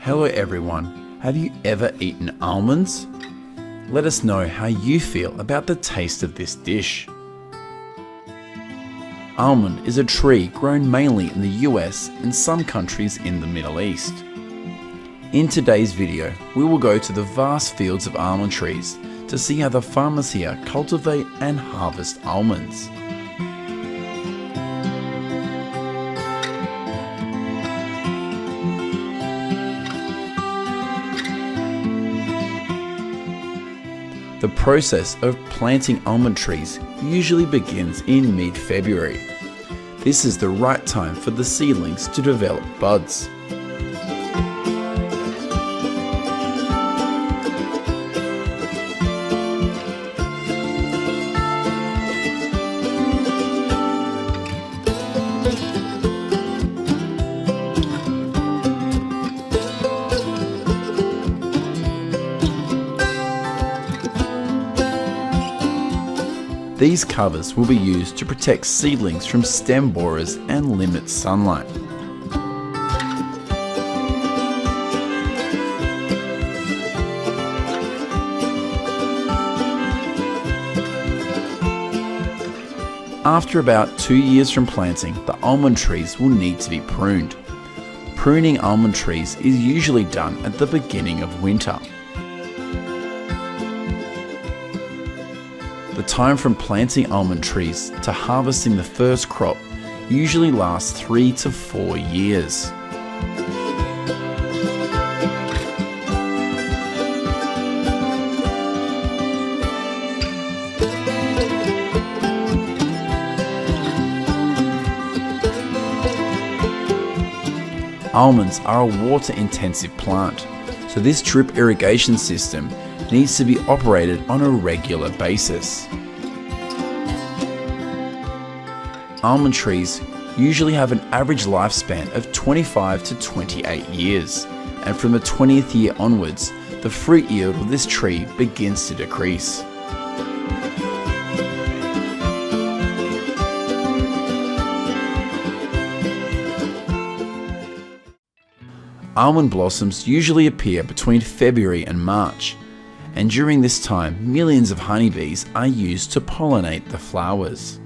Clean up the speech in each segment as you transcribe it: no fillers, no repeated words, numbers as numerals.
Hello everyone, have you ever eaten almonds? Let us know how you feel about the taste of this dish. Almond is a tree grown mainly in the US and some countries in the Middle East. In today's video, we will go to the vast fields of almond trees to see how the farmers here cultivate and harvest almonds. The process of planting almond trees usually begins in mid-February. This is the right time for the seedlings to develop buds. These covers will be used to protect seedlings from stem borers and limit sunlight. After about 2 years from planting, the almond trees will need to be pruned. Pruning almond trees is usually done at the beginning of winter. The time from planting almond trees to harvesting the first crop usually lasts 3 to 4 years. Almonds are a water-intensive plant, so this drip irrigation system needs to be operated on a regular basis. Almond trees usually have an average lifespan of 25 to 28 years, and from the 20th year onwards, the fruit yield of this tree begins to decrease. Almond blossoms usually appear between February and March, and during this time, millions of honeybees are used to pollinate the flowers.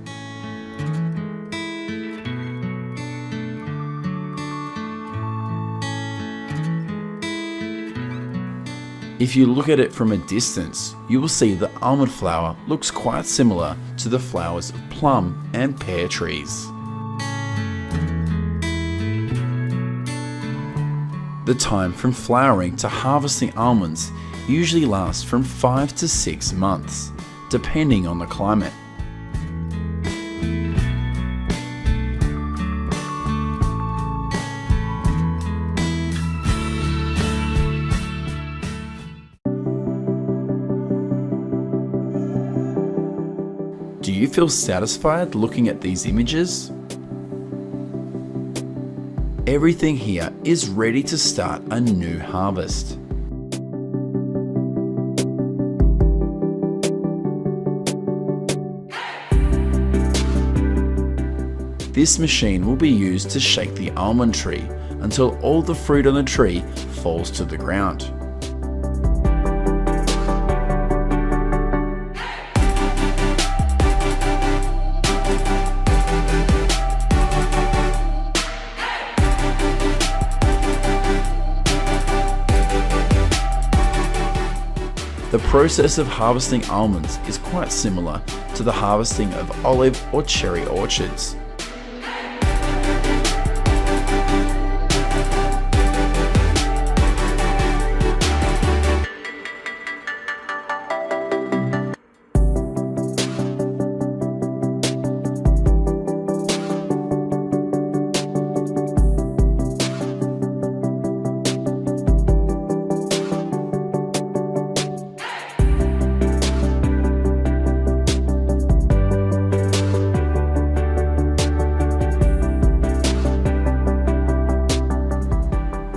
If you look at it from a distance, you will see the almond flower looks quite similar to the flowers of plum and pear trees. The time from flowering to harvesting almonds usually lasts from 5 to 6 months, depending on the climate. Do you feel satisfied looking at these images? Everything here is ready to start a new harvest. This machine will be used to shake the almond tree until all the fruit on the tree falls to the ground. The process of harvesting almonds is quite similar to the harvesting of olive or cherry orchards.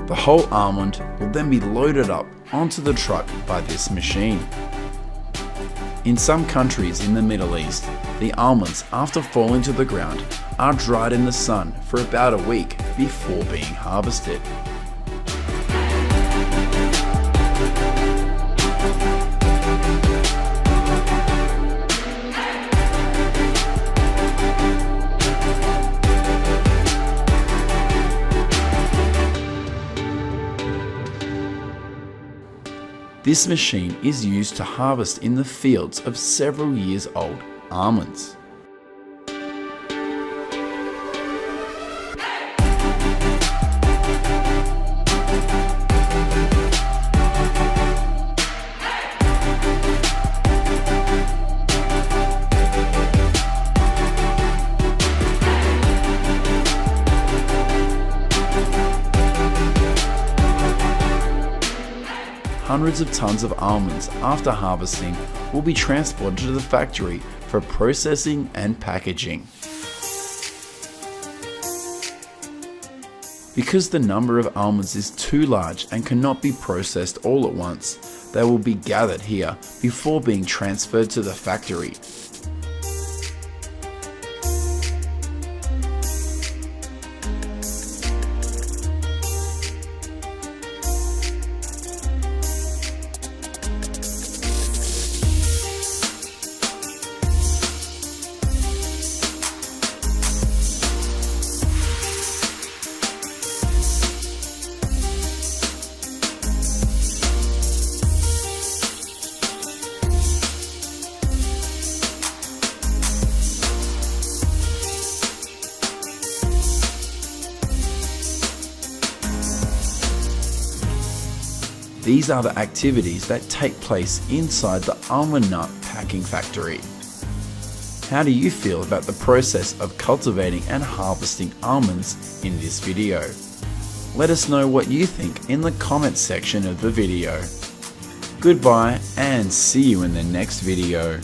The whole almond will then be loaded up onto the truck by this machine. In some countries in the Middle East, the almonds, after falling to the ground, are dried in the sun for about a week before being harvested. This machine is used to harvest in the fields of several years old almonds. Hundreds of tons of almonds after harvesting will be transported to the factory for processing and packaging. Because the number of almonds is too large and cannot be processed all at once, they will be gathered here before being transferred to the factory. These are the activities that take place inside the almond nut packing factory. How do you feel about the process of cultivating and harvesting almonds in this video? Let us know what you think in the comments section of the video. Goodbye and see you in the next video.